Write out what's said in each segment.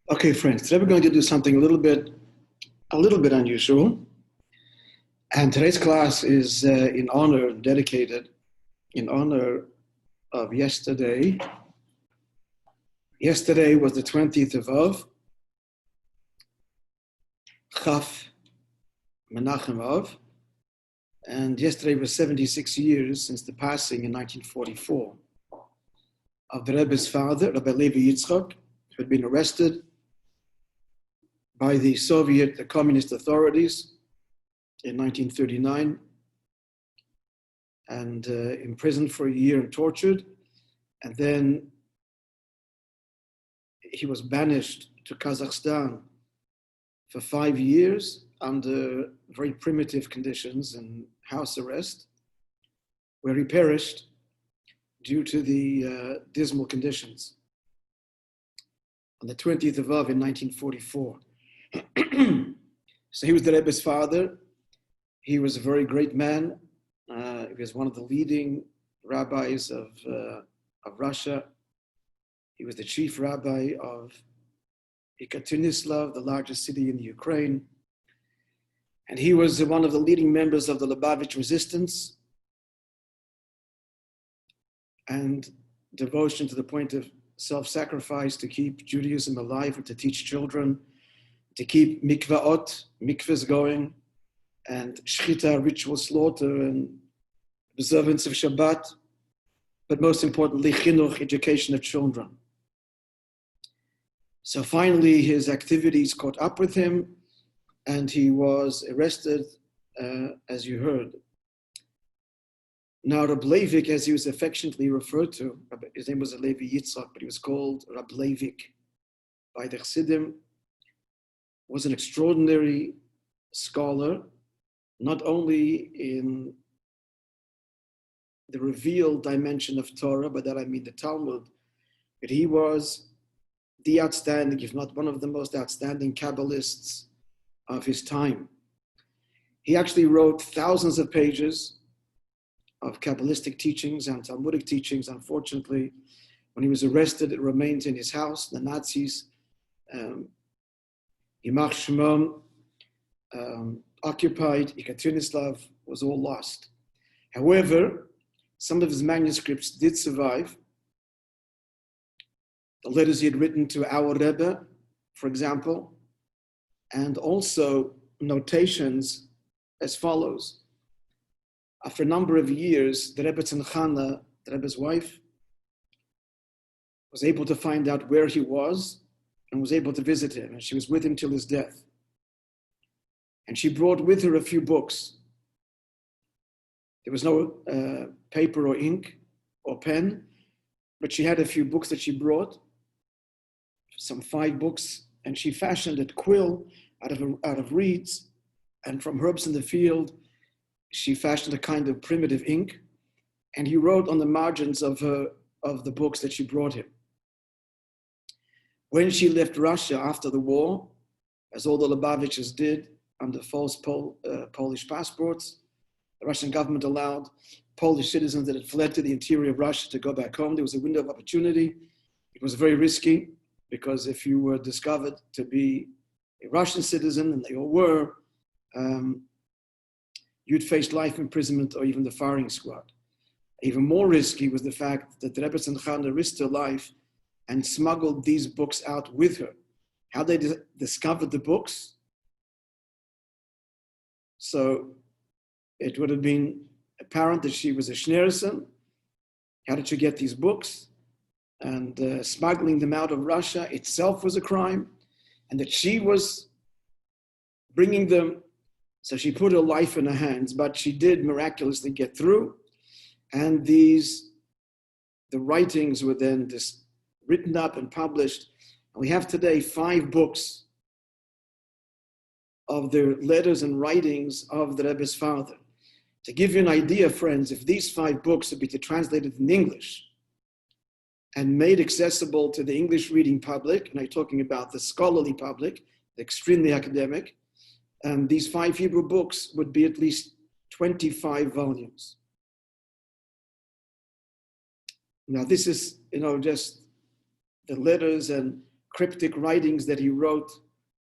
Okay, friends, today we're going to do something a little bit unusual. And today's class is dedicated in honor of yesterday. Yesterday was the 20th of Av, Chaf Menachem Av, and yesterday was 76 years since the passing in 1944 of the Rebbe's father, Rabbi Levi Yitzchak, who had been arrested by the communist authorities in 1939 and imprisoned for a year and tortured. And then he was banished to Kazakhstan for 5 years under very primitive conditions in house arrest, where he perished due to the dismal conditions on the 20th of Av in 1944. So he was the Rebbe's father. He was a very great man. He was one of the leading rabbis of Russia. He was the chief rabbi of Yekaterinslav, the largest city in the Ukraine. And he was one of the leading members of the Lubavitch resistance and devotion to the point of self-sacrifice to keep Judaism alive and to teach children, to keep mikvahs going, and shchita, ritual slaughter, and observance of Shabbat, but most importantly, chinuch, education of children. So finally, his activities caught up with him, and he was arrested, as you heard. Now, Rab Leivik, as he was affectionately referred to, his name was Levi Yitzchak, but he was called Rab Leivik by the Chassidim, was an extraordinary scholar, not only in the revealed dimension of Torah, by that I mean the Talmud, but he was the outstanding, if not one of the most outstanding Kabbalists of his time. He actually wrote thousands of pages of Kabbalistic teachings and Talmudic teachings. Unfortunately, when he was arrested, it remains in his house. The Nazis, Yimach Shemam, occupied Yekaterinslav, was all lost. However, some of his manuscripts did survive. The letters he had written to our Rebbe, for example, and also notations as follows. After a number of years, the Rebbe Tzanchana, the Rebbe's wife, was able to find out where he was and was able to visit him, and she was with him till his death. And she brought with her a few books. There was no paper or ink or pen, but she had a few books that she brought, some 5 books, and she fashioned a quill out of reeds, and from herbs in the field, she fashioned a kind of primitive ink, and he wrote on the margins of the books that she brought him. When she left Russia after the war, as all the Lubavitchers did under false Polish passports, the Russian government allowed Polish citizens that had fled to the interior of Russia to go back home. There was a window of opportunity. It was very risky because if you were discovered to be a Russian citizen, and they all were, you'd face life imprisonment or even the firing squad. Even more risky was the fact that the Rebbe Tzanchana risked her life and smuggled these books out with her. How they discovered the books? So it would have been apparent that she was a schneerson. How did she get these books? And smuggling them out of Russia itself was a crime, and that she was bringing them. So she put her life in her hands, but she did miraculously get through. And the writings were then written up and published. And we have today 5 books of the letters and writings of the Rebbe's father. To give you an idea, friends, if these 5 books would be translated in English and made accessible to the English reading public, and I'm talking about the scholarly public, the extremely academic, these 5 Hebrew books would be at least 25 volumes. Now, this is, just the letters and cryptic writings that he wrote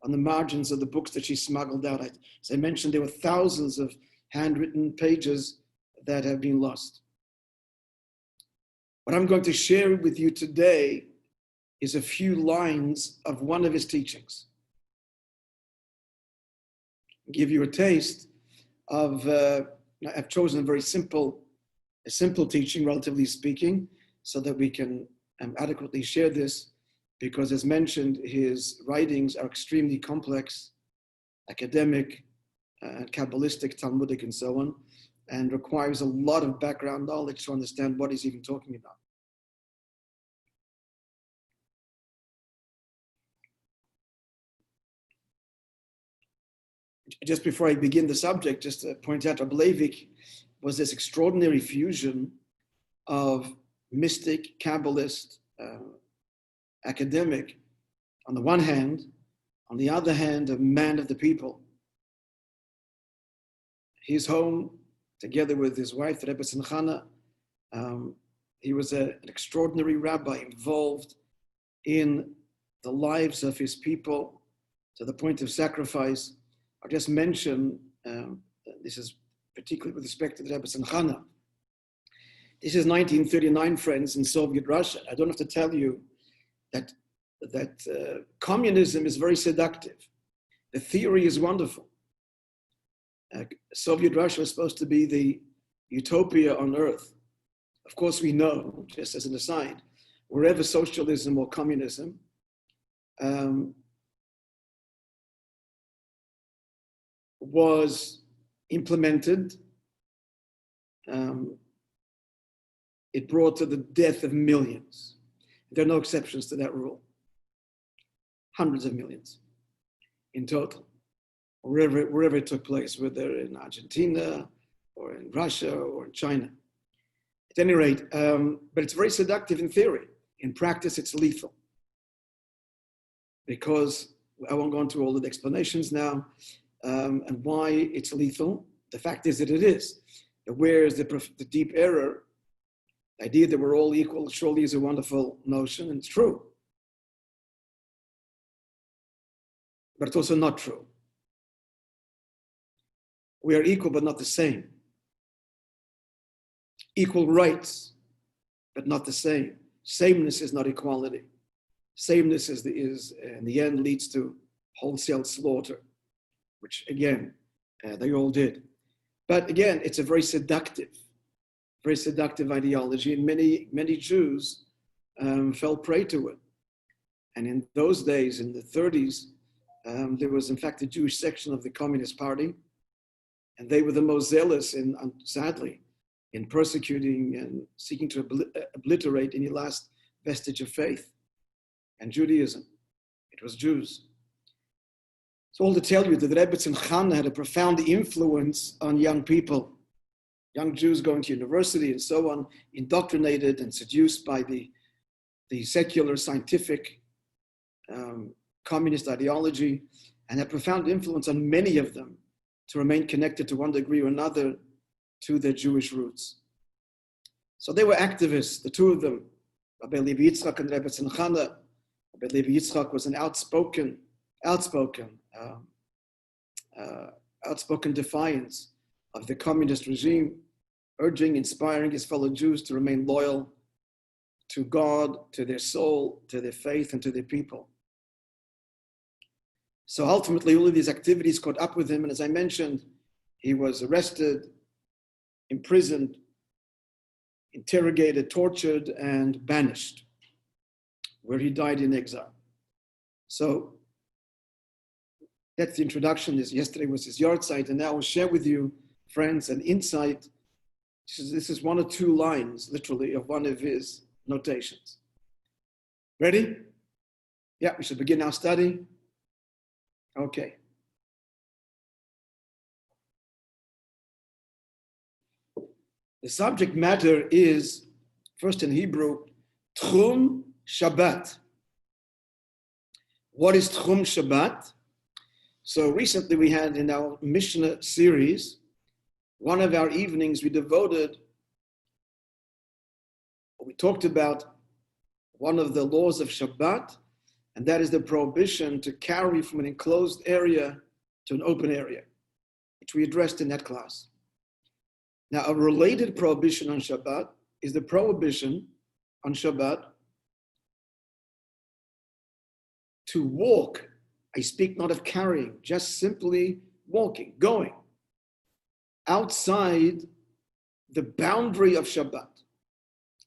on the margins of the books that she smuggled out. As I mentioned, there were thousands of handwritten pages that have been lost. What I'm going to share with you today is a few lines of one of his teachings. I'll give you a taste of, I've chosen a simple teaching, relatively speaking, so that we can adequately share this, because as mentioned, his writings are extremely complex, academic, Kabbalistic, Talmudic, and so on, and requires a lot of background knowledge to understand what he's even talking about. Just before I begin the subject, just to point out, Rabbi was this extraordinary fusion of mystic, Kabbalist, academic, on the one hand, on the other hand, a man of the people. His home, together with his wife, Rebbe Simchana, he was an extraordinary rabbi involved in the lives of his people to the point of sacrifice. I'll just mention, this is particularly with respect to the Rebbe Simchana. This is 1939, friends, in Soviet Russia. I don't have to tell you that communism is very seductive. The theory is wonderful. Soviet Russia was supposed to be the utopia on earth. Of course, we know, just as an aside, wherever socialism or communism was implemented, it brought to the death of millions. There are no exceptions to that rule. Hundreds of millions in total, wherever it took place, whether in Argentina or in Russia or in China. At any rate, but it's very seductive in theory. In practice, it's lethal. Because I won't go into all the explanations now, and why it's lethal. The fact is that it is. Where is the deep error? The idea that we're all equal surely is a wonderful notion, and it's true. But it's also not true. We are equal, but not the same. Equal rights, but not the same. Sameness is not equality. Sameness is in the end leads to wholesale slaughter, which again, they all did. But again, it's a very seductive ideology, and many Jews fell prey to it. And in those days, in the 30s, there was in fact a Jewish section of the Communist Party, and they were the most zealous, sadly, in persecuting and seeking to obliterate any last vestige of faith and Judaism. It was Jews. So all to tell you that the Rebbe Simchana had a profound influence on young people, young Jews going to university and so on, indoctrinated and seduced by the secular, scientific, communist ideology, and had profound influence on many of them to remain connected to one degree or another to their Jewish roots. So they were activists, the two of them, Rabbi Levi Yitzchak and Rebbe Simchana. Rabbi Levi Yitzchak was an outspoken defiance of the communist regime, inspiring his fellow Jews to remain loyal to God, to their soul, to their faith, and to their people. So ultimately, all of these activities caught up with him, and as I mentioned, he was arrested, imprisoned, interrogated, tortured, and banished, where he died in exile. So that's the introduction. Yesterday was his yard site, and now I'll share with you, friends, an insight. This is one or two lines, literally, of one of his notations. Ready? Yeah, we should begin our study. Okay. The subject matter is, first in Hebrew, Tchum Shabbat. What is Tchum Shabbat? So recently we had in our Mishnah series, one of our evenings we talked about one of the laws of Shabbat, And that is the prohibition to carry from an enclosed area to an open area, which we addressed in that class. Now, a related prohibition on Shabbat is the prohibition on Shabbat to walk. I speak not of carrying, just simply walking, going outside the boundary of Shabbat.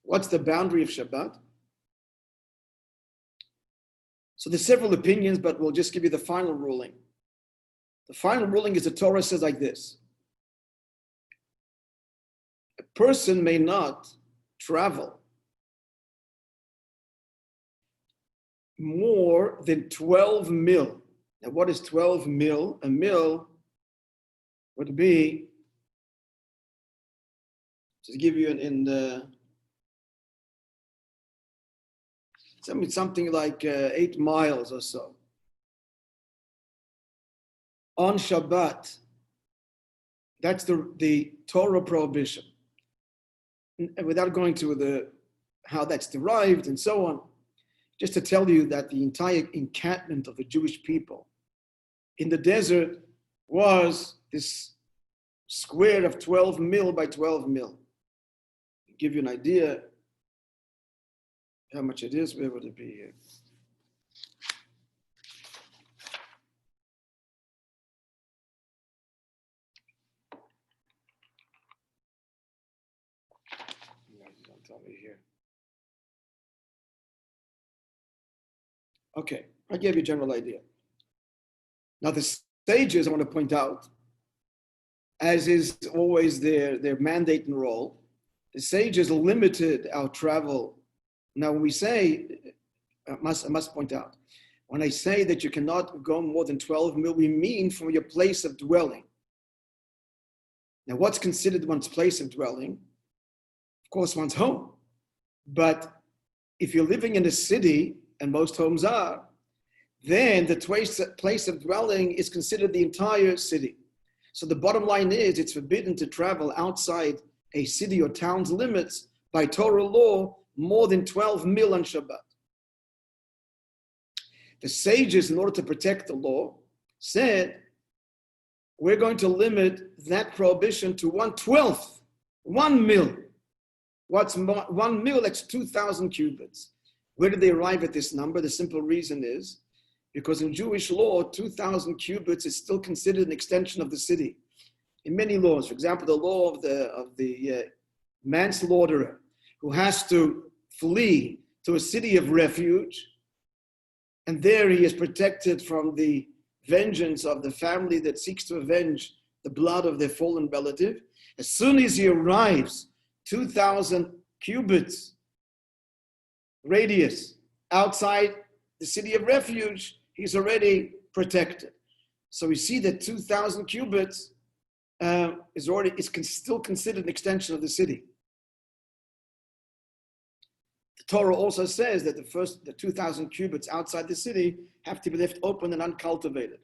What's the boundary of Shabbat? So there's several opinions, but we'll just give you the final ruling. The final ruling is the Torah says like this. A person may not travel more than 12 mil. Now, what is 12 mil? A mil would be, to give you something like 8 miles or so. On Shabbat, that's the Torah prohibition. And without going to how that's derived and so on, just to tell you that the entire encampment of the Jewish people in the desert was this square of 12 mil by 12 mil. To give you an idea how much it is, where would it be here? Don't tell me here. Okay, I gave you a general idea. Now the sages, I want to point out, as is always their mandate and role, the sages limited our travel. Now, when we say, I must point out, when I say that you cannot go more than 12 mil, we mean from your place of dwelling. Now, what's considered one's place of dwelling? Of course, one's home. But if you're living in a city, and most homes are, then the place of dwelling is considered the entire city. So the bottom line is it's forbidden to travel outside a city or town's limits by Torah law more than 12 mil on Shabbat. The sages, in order to protect the law, said, we're going to limit that prohibition to 1/12, 1 mil. What's 1 mil? That's 2,000 cubits. Where did they arrive at this number? The simple reason is because in Jewish law, 2,000 cubits is still considered an extension of the city. In many laws, for example, the law of the manslaughterer who has to flee to a city of refuge, and there he is protected from the vengeance of the family that seeks to avenge the blood of their fallen relative. As soon as he arrives, 2,000 cubits radius outside the city of refuge, he's already protected. So we see that 2,000 cubits is still considered an extension of the city. The Torah also says that the 2,000 cubits outside the city have to be left open and uncultivated.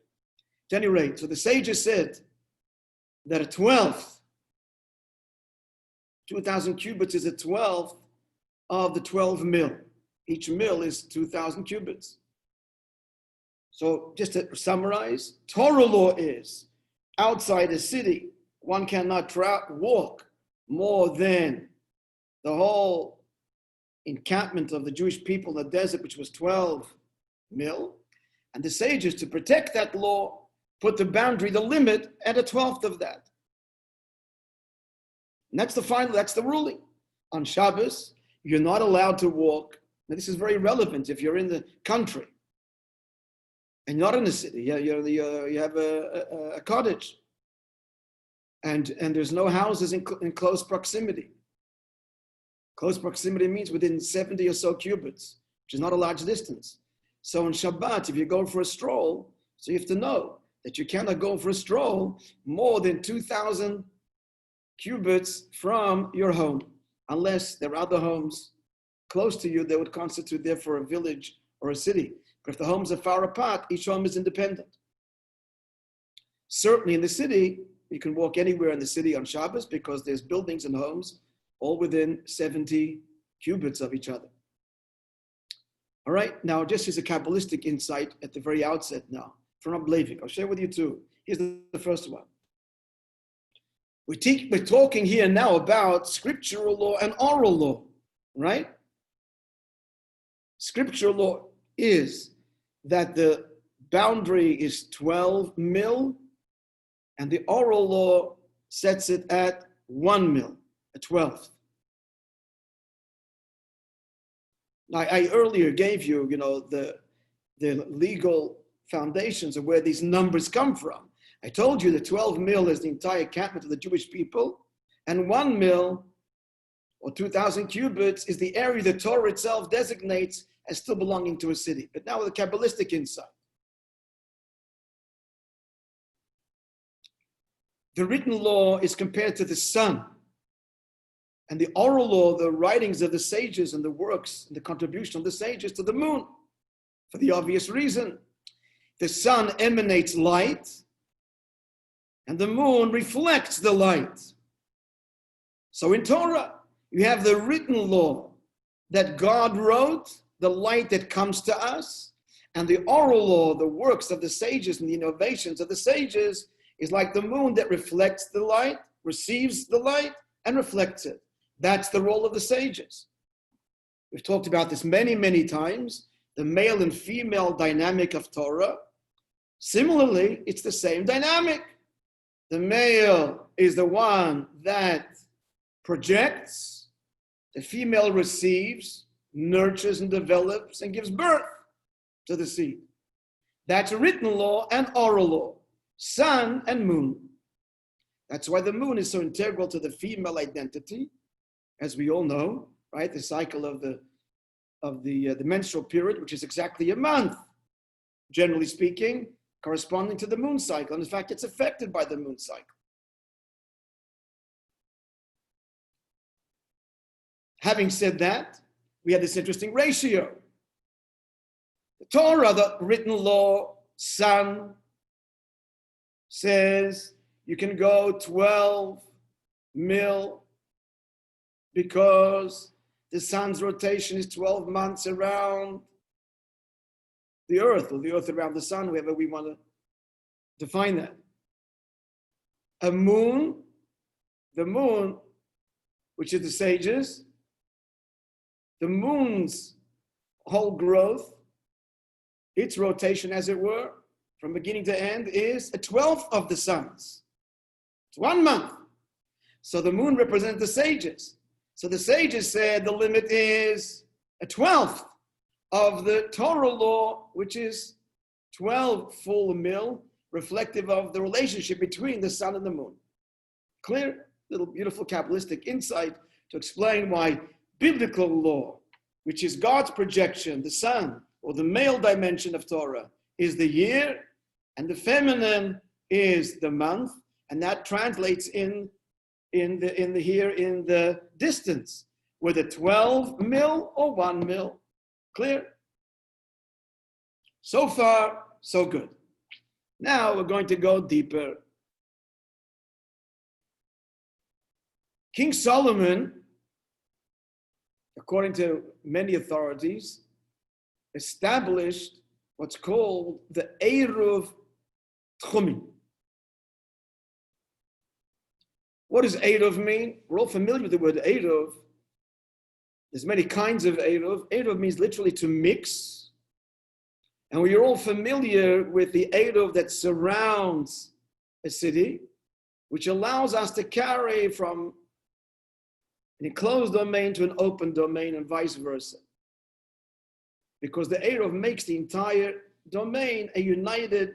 At any rate, so the sages said that a 12th, 2,000 cubits is a 12th of the 12 mil. Each mil is 2,000 cubits. So just to summarize, Torah law is outside a city, one cannot walk more than the whole encampment of the Jewish people in the desert, which was 12 mil. And the sages, to protect that law, put the boundary, the limit, at a 12th of that. And that's the ruling. On Shabbos, you're not allowed to walk. Now, this is very relevant if you're in the country and not in the city. You have a cottage, and there's no houses in close proximity. Close proximity means within 70 or so cubits, which is not a large distance. So on Shabbat, if you go for a stroll, so you have to know that you cannot go for a stroll more than 2,000 cubits from your home, unless there are other homes close to you that would constitute therefore a village or a city. But if the homes are far apart, each home is independent. Certainly in the city, you can walk anywhere in the city on Shabbos because there's buildings and homes all within 70 cubits of each other. All right, now just as a Kabbalistic insight at the very outset now, from Rabbi Leivik, I'll share with you two. Here's the first one. We're talking here now about scriptural law and oral law, right? Scriptural law is that the boundary is 12 mil, and the oral law sets it at 1 mil, a 12th. I earlier gave you, the legal foundations of where these numbers come from. I told you that 12 mil is the entire encampment of the Jewish people, and 1 mil, or 2,000 cubits, is the area the Torah itself designates as still belonging to a city. But now with a Kabbalistic insight. The written law is compared to the sun, and the oral law, the writings of the sages and the works and the contribution of the sages, to the moon, for the obvious reason. The sun emanates light, and the moon reflects the light. So in Torah, you have the written law that God wrote, the light that comes to us, and the oral law, the works of the sages and the innovations of the sages, is like the moon that reflects the light, receives the light, and reflects it. That's the role of the sages. We've talked about this many, many times, the male and female dynamic of Torah. Similarly, it's the same dynamic. The male is the one that projects, the female receives, nurtures and develops, and gives birth to the seed. That's written law and oral law, sun and moon. That's why the moon is so integral to the female identity, as we all know, right? The cycle of the menstrual period, which is exactly a month, generally speaking, corresponding to the moon cycle. And in fact, it's affected by the moon cycle. Having said that, we have this interesting ratio. The Torah, the written law, sun, says you can go 12 mil because the sun's rotation is 12 months around the earth, or the earth around the sun, however we want to define that. The moon, which is the sages, the moon's whole growth, its rotation, as it were, from beginning to end, is a 12th of the sun's. It's 1 month. So the moon represents the sages. So the sages said the limit is a 12th of the Torah law, which is 12 full mil, reflective of the relationship between the sun and the moon. Clear? Little beautiful Kabbalistic insight to explain why biblical law, which is God's projection, the sun, or the male dimension of Torah, is the year, and the feminine is the month, and that translates in the distance, whether 12 mil or 1 mil. Clear? So far, so good. Now we're going to go deeper. King Solomon, according to many authorities, established what's called the Eruv Tchumin. What does Eruv mean? We're all familiar with the word Eruv. There's many kinds of Eruv. Eruv means literally to mix. And we're all familiar with the Eruv that surrounds a city, which allows us to carry from an enclosed domain to an open domain and vice versa. Because the Eruv makes the entire domain a united,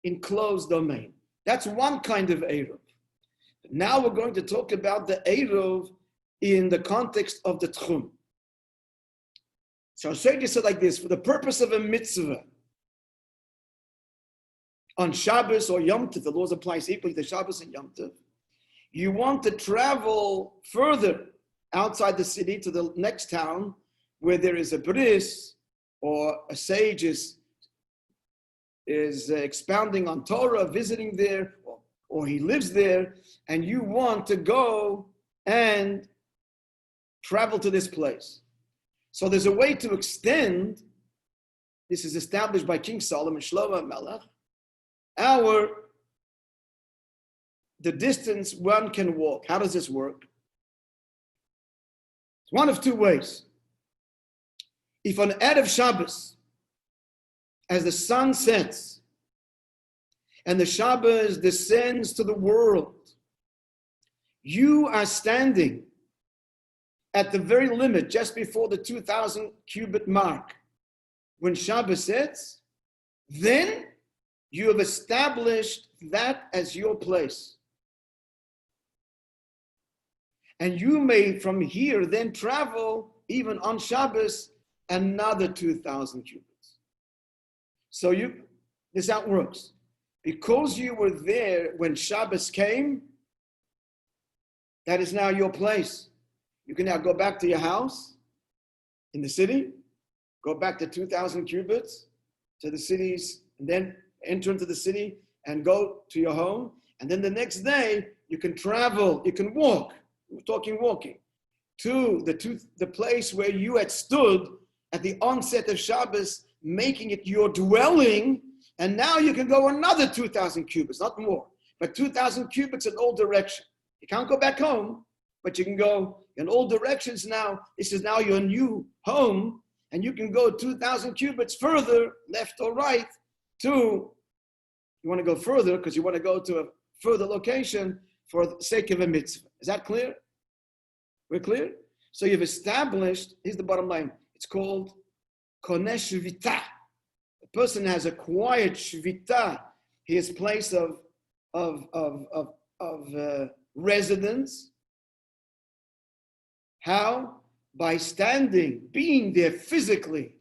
enclosed domain. That's one kind of Eruv. Now we're going to talk about the Eruv in the context of the Tchum. So I'll say it like this: for the purpose of a mitzvah, on Shabbos or Yom Tov, the laws apply equally to Shabbos and Yom Tov, you want to travel further outside the city to the next town where there is a bris or a sage is expounding on Torah, visiting there, or he lives there, and you want to go and travel to this place. So there's a way to extend this is established by King Solomon, Shlomo Melech, the distance one can walk. How does this work? It's one of two ways. If on Erev Shabbos, as the sun sets and the Shabbos descends to the world, you are standing at the very limit, just before the 2,000 cubit mark. When Shabbos sets, then you have established that as your place. And you may from here then travel, even on Shabbos, another 2,000 cubits. So this is how it works. Because you were there when Shabbos came, that is now your place. You can now go back to your house in the city, go back to 2,000 cubits to the cities, and then enter into the city and go to your home. And then the next day, you can travel, you can walk. We're talking walking to the place where you had stood at the onset of Shabbos, making it your dwelling, and now you can go another 2,000 cubits, not more, but 2,000 cubits in all directions. You can't go back home, but you can go in all directions now. This is now your new home, and you can go 2,000 cubits further, left or right, you want to go further because you want to go to a further location for the sake of a mitzvah. Is that clear? We're clear? So you've established, here's the bottom line, it's called koneh shvita. A person has acquired shvita, his place of residence. How? By standing, being there physically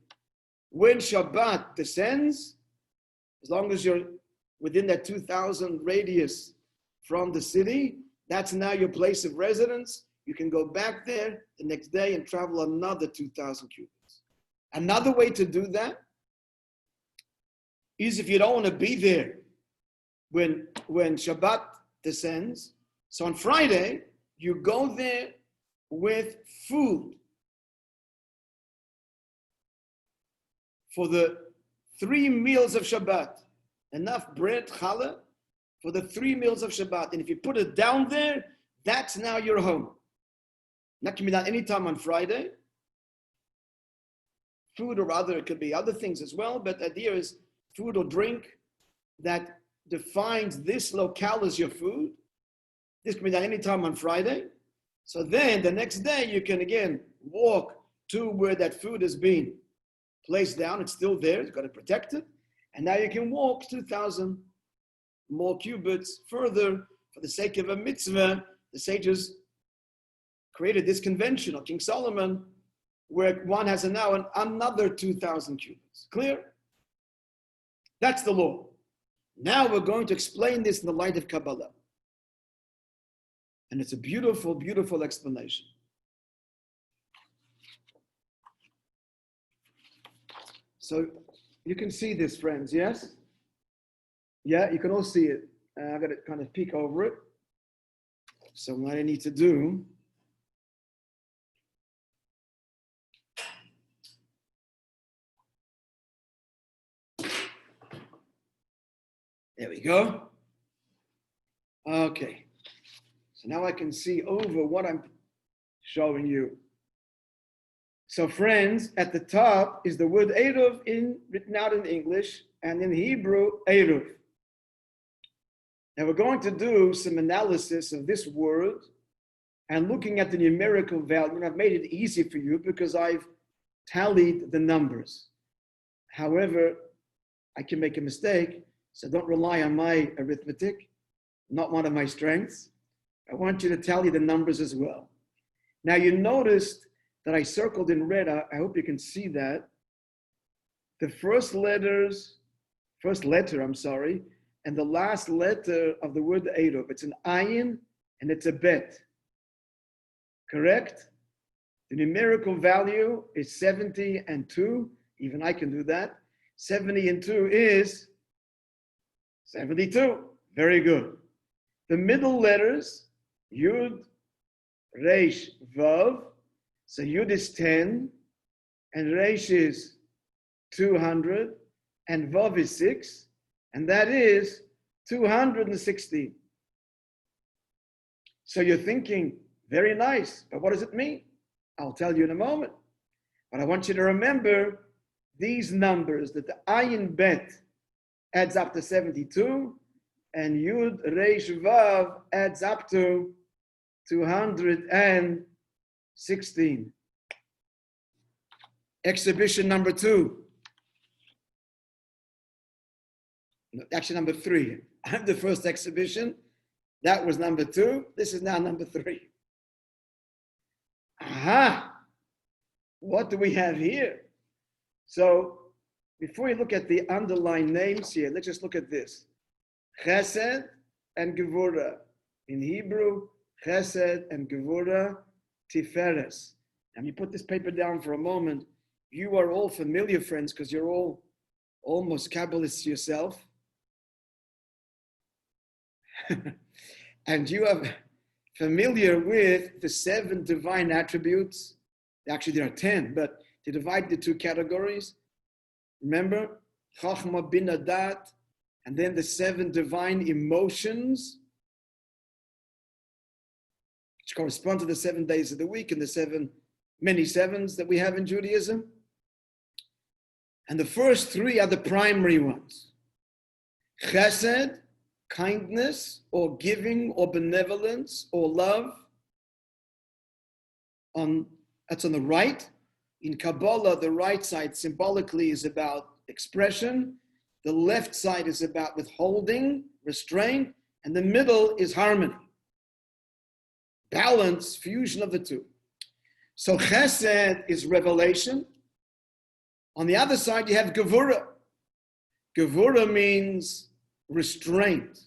when Shabbat descends, as long as you're within that 2,000 radius from the city, that's now your place of residence. You can go back there the next day and travel another 2,000 cubits. Another way to do that is if you don't want to be there when Shabbat descends. So on Friday, you go there with food for the 3 meals of Shabbat. Enough bread, challah, for the 3 meals of Shabbat. And if you put it down there, that's now your home. That can be done anytime on Friday. Food or other, it could be other things as well, but the idea is food or drink that defines this locale as your food. This can be done anytime on Friday. So then the next day you can again walk to where that food has been placed down. It's still there, you've got to protect it. And now you can walk 2,000 more cubits further for the sake of a mitzvah. The sages created this convention of King Solomon where one has now another 2,000 cubits. Clear? That's the law. Now we're going to explain this in the light of Kabbalah. And it's a beautiful, beautiful explanation. So you can see this, friends, yes? Yeah, you can all see it. I've got to kind of peek over it. So what I need to do, there we go. Okay. So now I can see over what I'm showing you. So friends, at the top is the word Eruv written out in English, and in Hebrew, Eruv. Now we're going to do some analysis of this word and looking at the numerical value. And I've made it easy for you because I've tallied the numbers. However, I can make a mistake, so don't rely on my arithmetic, not one of my strengths. I want you to tally the numbers as well. Now you noticed that I circled in red, I hope you can see that. The first letter, and the last letter of the word Eruv. It's an ayin and it's a bet. Correct? The numerical value is 70 and 2. Even I can do that. 70 and 2 is 72. Very good. The middle letters, Yud, Reish, Vav. So Yud is 10 and Reish is 200, and Vav is 6, and that is 216. So you're thinking, very nice, but what does it mean? I'll tell you in a moment. But I want you to remember these numbers, that the Ayin Bet adds up to 72, and Yud Reish Vav adds up to 216. Exhibition number 2. No, actually, number 3. I have the first exhibition. That was number 2. This is now number 3. Aha! What do we have here? So, before you look at the underlying names here, let's just look at this. Chesed and Gevura. In Hebrew, Chesed and Gevura, Tiferes. Let me put this paper down for a moment. You are all familiar, friends, because you're all almost Kabbalists yourself. And you are familiar with the 7 divine attributes. Actually, there are 10, but to divide the 2 categories. Remember, Chachma, Bina, Dat, and then the 7 divine emotions, which correspond to the 7 days of the week and the many sevens that we have in Judaism. And the first 3 are the primary ones. Chesed, kindness, or giving, or benevolence, or love. That's on the right. In Kabbalah, the right side symbolically is about expression. The left side is about withholding, restraint, and the middle is harmony. Balance, fusion of the 2. So Chesed is revelation. On the other side, you have Gevura. Gevura means restraint.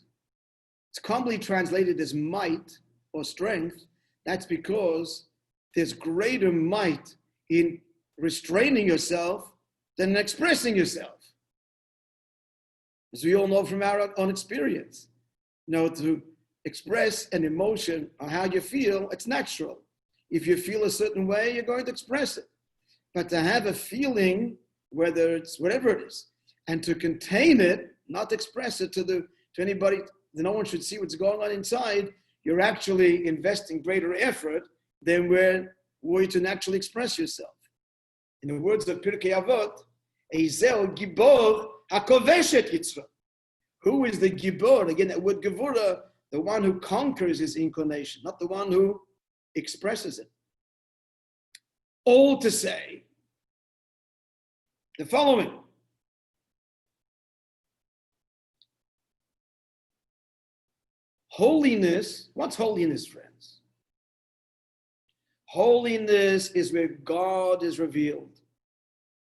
It's commonly translated as might or strength. That's because there's greater might in restraining yourself than in expressing yourself. As we all know from our own experience. To express an emotion or how you feel, it's natural. If you feel a certain way, you're going to express it. But to have a feeling, whether it's whatever it is, and to contain it, not express it to anybody, no one should see what's going on inside, you're actually investing greater effort than were you to naturally express yourself. In the words of Pirkei Avot, Ezel Gibor HaKoveshet Yitzra. Who is the Gibor? Again, that word Gevura, the one who conquers his inclination, not the one who expresses it. All to say the following. Holiness, what's holiness, friends? Holiness is where God is revealed.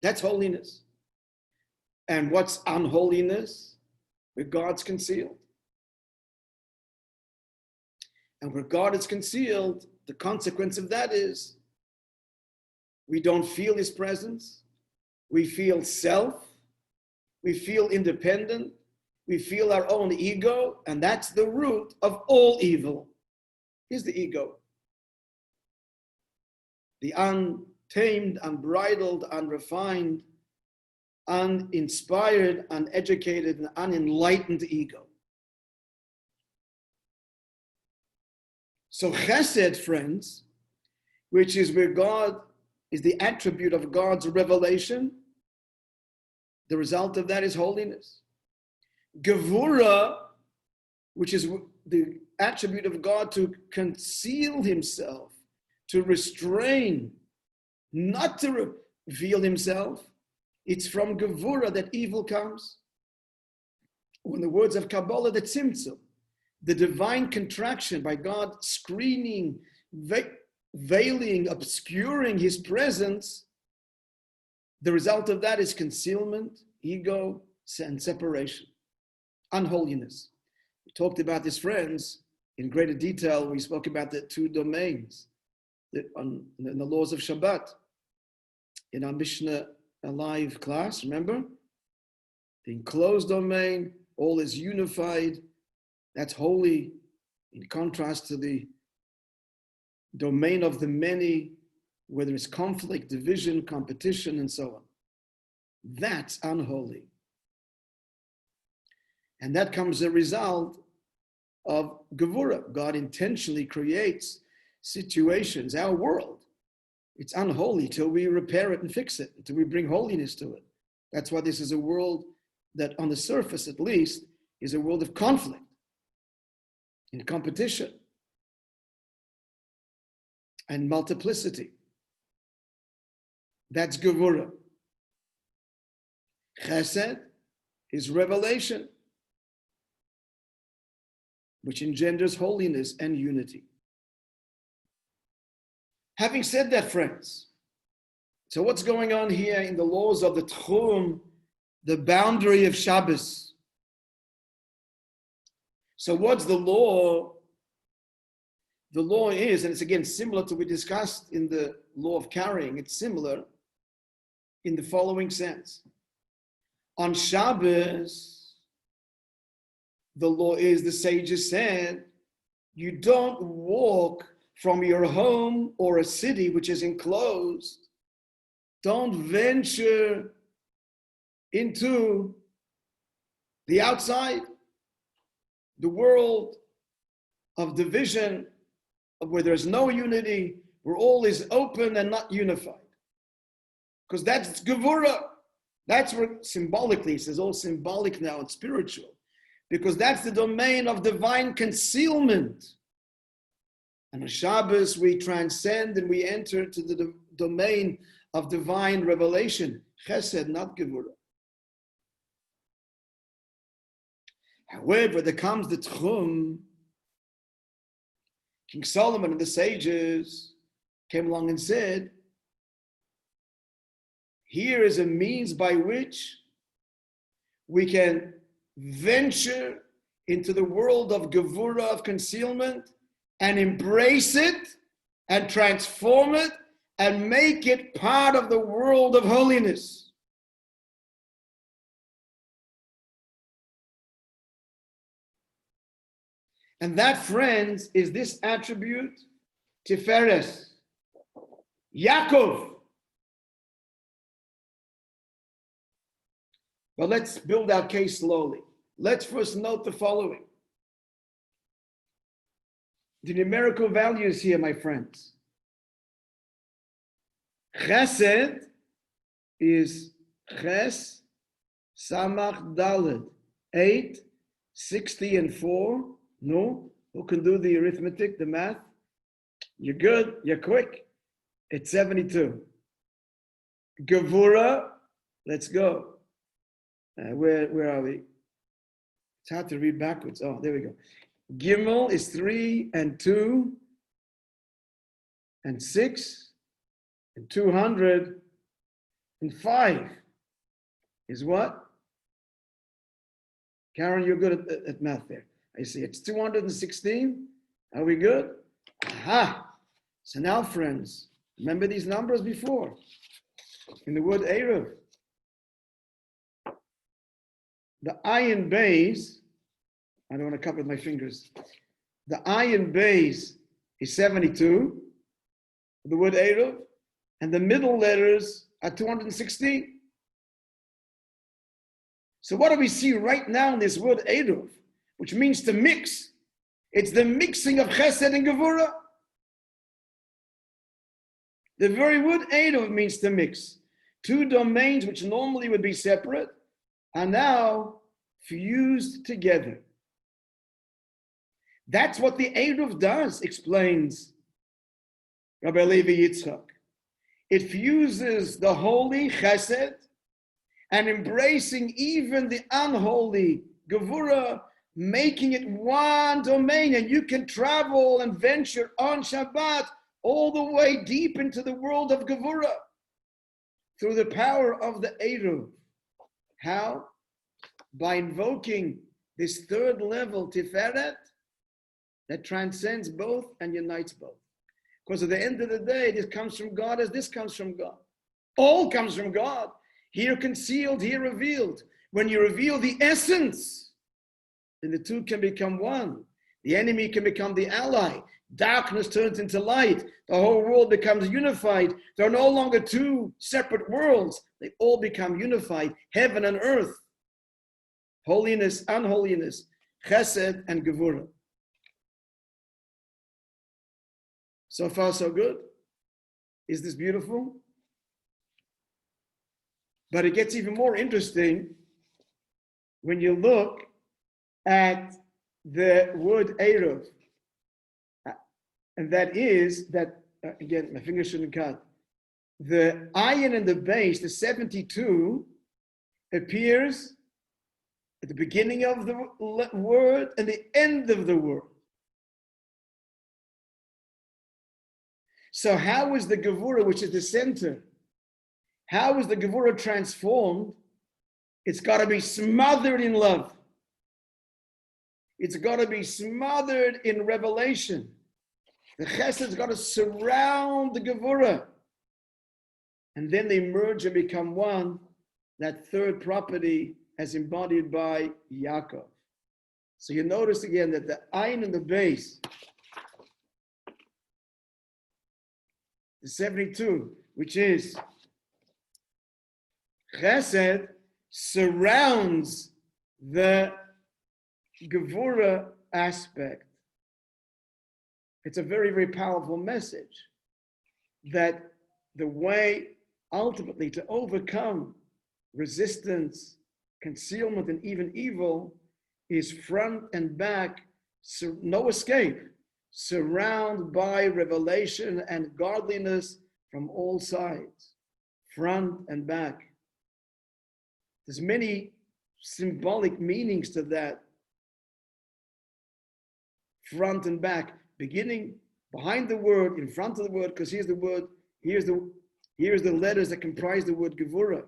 That's holiness. And what's unholiness? Where God's concealed. And where God is concealed, the consequence of that is we don't feel his presence. We feel self. We feel independent. We feel our own ego, and that's the root of all evil. Here's the ego. The untamed, unbridled, unrefined, uninspired, uneducated, and unenlightened ego. So chesed, friends, which is where God is the attribute of God's revelation, the result of that is holiness. Gevura, which is the attribute of God to conceal himself, to restrain, not to reveal himself. It's from Gevura that evil comes. Or in the words of Kabbalah, the tzimtzum, the divine contraction by God screening, veiling, obscuring his presence. The result of that is concealment, ego, and separation. Unholiness. We talked about this, friends, in greater detail. We spoke about the 2 domains in the laws of Shabbat. In our Mishnah Alive class, remember? The enclosed domain, all is unified. That's holy, in contrast to the domain of the many, where there is conflict, division, competition, and so on. That's unholy. And that comes as a result of Gevurah. God intentionally creates situations, our world. It's unholy till we repair it and fix it, until we bring holiness to it. That's why this is a world that, on the surface at least, is a world of conflict and competition and multiplicity. That's Gevurah. Chesed is revelation, which engenders holiness and unity. Having said that, friends, so what's going on here in the laws of the Tchum, the boundary of Shabbos? So what's the law? The law is, and it's again similar to what we discussed in the law of carrying, it's similar in the following sense. On Shabbos, the law is, the sages said, you don't walk from your home or a city which is enclosed. Don't venture into the outside, the world of division, of where there's no unity, where all is open and not unified. Because that's Gevurah. That's where symbolically, it says all symbolic now and spiritual, because that's the domain of divine concealment. And on Shabbos, we transcend and we enter to the domain of divine revelation. Chesed, not Gevurah. However, there comes the Tchum. King Solomon and the sages came along and said, here is a means by which we can venture into the world of Gevurah, of concealment, and embrace it, and transform it, and make it part of the world of holiness. And that, friends, is this attribute, Tiferes, Yaakov. But let's build our case slowly. Let's first note the following. The numerical values here, my friends. Chesed is Ches, Samach, Daled. 8, 60, and 4. No? Who can do the arithmetic, the math? You're good, you're quick. It's 72. Gevurah, let's go. Where are we? It's hard to read backwards. Oh, there we go. Gimel is 3 and 2 and 6 and 205 is what? Karen, you're good at math there. I see. It's 216. Are we good? Aha. So now, friends, remember these numbers before in the word Eruv. The iron base, I don't want to cover with my fingers. The iron base is 72, the word Eruv, and the middle letters are 216. So what do we see right now in this word Eruv, which means to mix? It's the mixing of Chesed and Gevurah. The very word Eruv means to mix. Two domains which normally would be separate are now fused together. That's what the Eruv does, explains Rabbi Levi Yitzchak. It fuses the holy Chesed and embracing even the unholy Gevurah, making it one domain, and you can travel and venture on Shabbat all the way deep into the world of Gevurah through the power of the Eruv. How? By invoking this third level, Tiferet, that transcends both and unites both. Because at the end of the day, this comes from God as this comes from God. All comes from God. Here concealed, here revealed. When you reveal the essence, then the two can become one. The enemy can become the ally. Darkness turns into light. The whole world becomes unified. There are no longer two separate worlds. They all become unified, heaven and earth. Holiness, unholiness, chesed and gevurah. So far, so good. Is this beautiful? But it gets even more interesting when you look at the word Eruv. And that is that, again, my finger shouldn't cut. The ayin in the base, the 72, appears at the beginning of the word and the end of the word. So how is the Gevurah, which is the center, how is the Gevurah transformed? It's got to be smothered in love. It's got to be smothered in revelation. The Chesed's got to surround the Gevurah. And then they merge and become one, that third property as embodied by Yaakov. So you notice again that the ayin in the base, the 72, which is Chesed, surrounds the Gevurah aspect. It's a very, very powerful message that the way ultimately to overcome resistance, concealment, and even evil is front and back, no escape, surrounded by revelation and godliness from all sides, front and back. There's many symbolic meanings to that. Front and back, beginning behind the word, in front of the word, because here's the word, here's the letters that comprise the word Gevurah.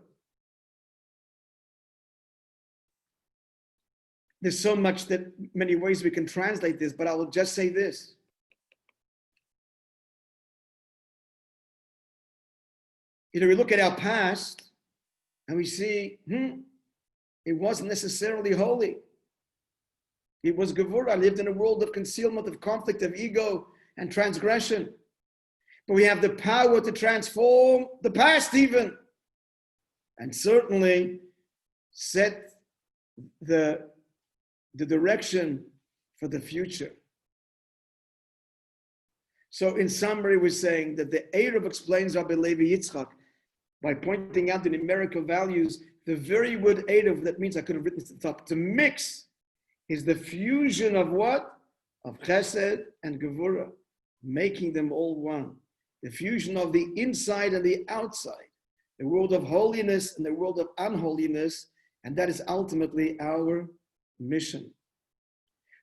There's so much that many ways we can translate this, but I will just say this. You know, we look at our past and we see, it wasn't necessarily holy. It was Gevurah. I lived in a world of concealment, of conflict, of ego and transgression. But we have the power to transform the past even. And certainly set the direction for the future. So in summary, we're saying that the Eruv explains Rabbi Levi Yitzchak by pointing out the numerical values. The very word Eruv, that means I could have written this at the top, to mix, is the fusion of what? Of Chesed and Gevurah, making them all one. The fusion of the inside and the outside, the world of holiness and the world of unholiness, and that is ultimately our mission.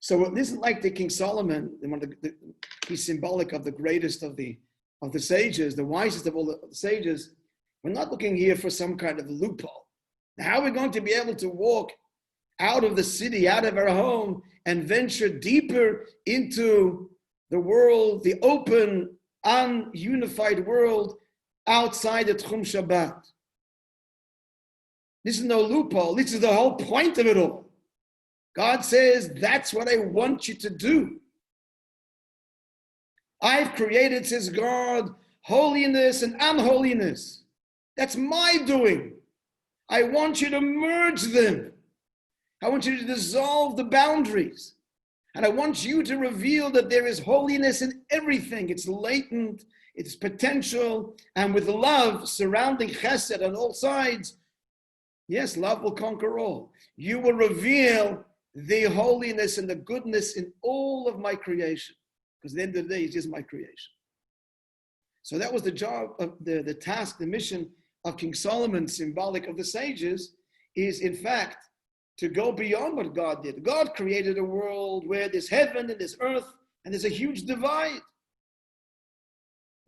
So this is like the King Solomon, he's symbolic of the greatest of the sages, the wisest of all the sages. We're not looking here for some kind of loophole. How are we going to be able to walk out of the city, out of our home, and venture deeper into the world, the open, ununified world outside the Tchum Shabbat? This is no loophole. This is the whole point of it all. God says, that's what I want you to do. I've created, says God, holiness and unholiness. That's my doing. I want you to merge them. I want you to dissolve the boundaries. And I want you to reveal that there is holiness in everything. It's latent, it's potential, and with love surrounding chesed on all sides, yes, love will conquer all. You will reveal the holiness and the goodness in all of my creation. Because at the end of the day, it is my creation. So that was the job of the task, the mission of King Solomon, symbolic of the sages, is in fact to go beyond what God did. God created a world where there's heaven and there's earth and there's a huge divide.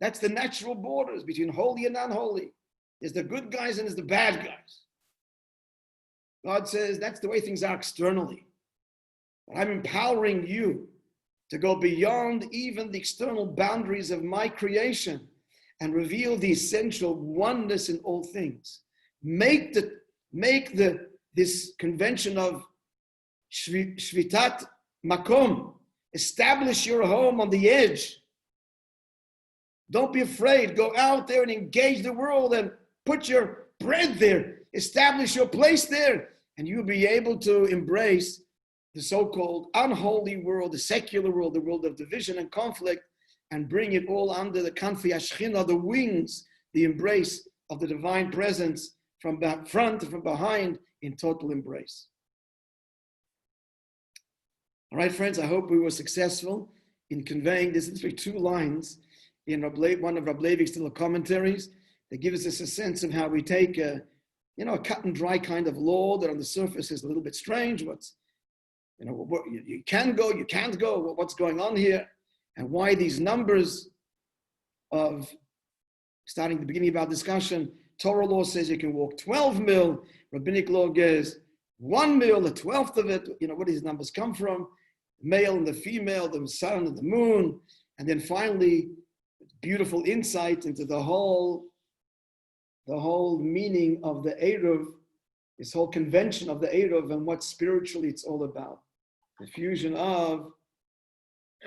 That's the natural borders between holy and unholy. There's the good guys and there's the bad guys. God says that's the way things are externally. But I'm empowering you to go beyond even the external boundaries of my creation and reveal the essential oneness in all things. Make this convention of Shvitat Makom, Establish your home on the edge. Don't be afraid. Go out there and engage the world and put your bread there. Establish your place there. And you'll be able to embrace the so-called unholy world, the secular world, the world of division and conflict, and bring it all under the kanfi ashchina, the wings, the embrace of the divine presence from front and from behind in total embrace. All right, friends, I hope we were successful in conveying this. It's two lines in one of Rabbi Levi's little commentaries that gives us a sense of how we take a cut and dry kind of law that on the surface is a little bit strange. You can go, you can't go, what's going on here, and why these numbers of, starting the beginning of our discussion, Torah law says you can walk 12 mil, rabbinic law gives 1 mil, a 12th of it, where these numbers come from, the male and the female, the sun and the moon, and then finally, beautiful insight into the whole meaning of the Eruv, this whole convention of the Eruv and what spiritually it's all about. The fusion of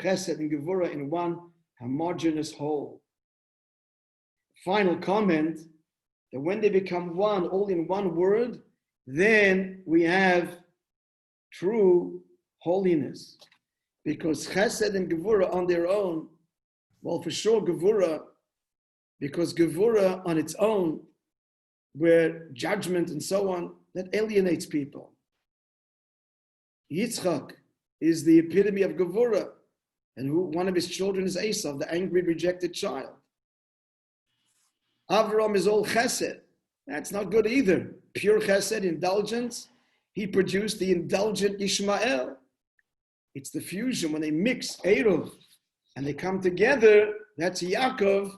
Chesed and Gevurah in one homogeneous whole. Final comment, that when they become one, all in one word, then we have true holiness. Because Chesed and Gevurah on their own, well, for sure Gevurah, because Gevurah on its own, where judgment and so on, that alienates people. Yitzchak is the epitome of Gevurah, and one of his children is Esav, the angry, rejected child. Avram is all chesed. That's not good either. Pure chesed, indulgence. He produced the indulgent Ishmael. It's the fusion when they mix Eruv and they come together. That's Yaakov.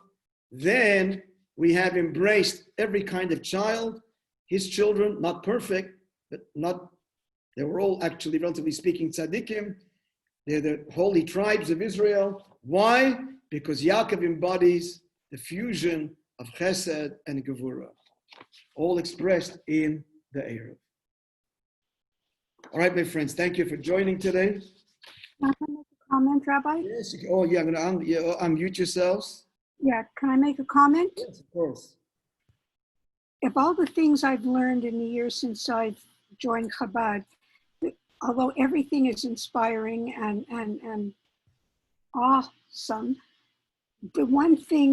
Then we have embraced every kind of child. His children, not perfect, but they were all actually, relatively speaking, tzaddikim. They're the holy tribes of Israel. Why? Because Yaakov embodies the fusion of Chesed and Gevurah, all expressed in the Eruv. All right, my friends, thank you for joining today. Can I make a comment, Rabbi? Yes. Oh, yeah, I'm going to unmute yourselves. Yeah, can I make a comment? Yes, of course. Of all the things I've learned in the years since I've joined Chabad, although everything is inspiring and awesome, the one thing